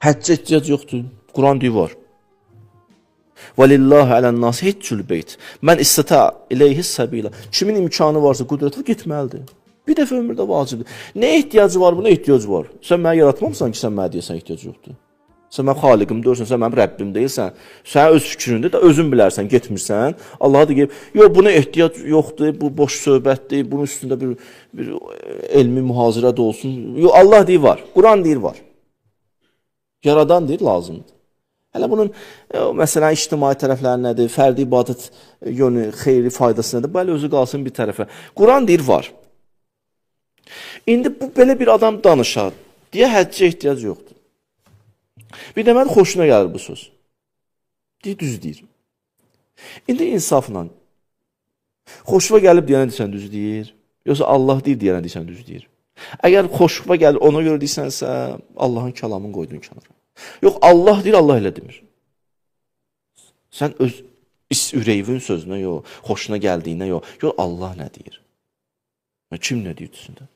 Həccə ehtiyac yoxdur. Quran deyir var. Valillahi alan-nas həcül beyt. Mən istata ilayhi sabila. Kimin imkanı varsa, qüdrəti getməlidir. Bir dəfə ömürdə vacibdir. Nə ehtiyacı var, buna ehtiyac var. Sən məni yaratmamısan ki, sən mənə deyəsən ehtiyac yoxdur. Sən mənim xaliqim deyirsən, sən mənim Rəbbim deyilsən. Sən öz fikrində də özün bilərsən, getmirsən. Allah deyir, yox buna ehtiyac yoxdur, bu boş söhbətdir, bunun üstündə bir elmi mühazirə də olsun. Yox, Allah deyir var, Quran deyir var. Yaradan deyir lazımdır. Hələ bunun məsələn ictimai tərəfləri nədir, fərdi ibadət yönü, xeyri faydası nədir? Bəli, özü qalsın bir tərəfə. Quran deyir var. İndi bu belə bir adam danışar deyə həccə ehtiyac yoxdur. Bir də mən xoşuna gəlir bu söz. Deyir, düz deyir. İndi insafla xoşuna gəlib deyənə deyirsən düz deyir, yoxsa Allah deyir deyənə deyirsən düz deyir. Əgər xoşuna gəlir ona görə deyirsənsə, Allahın kəlamını qoydun kənara. Yox, Allah deyir, Allah elə demir. Sən öz ürəyinin sözünə yox, xoşuna gəldiyinə yox, Allah nə deyir? Kim nə deyir üstündə?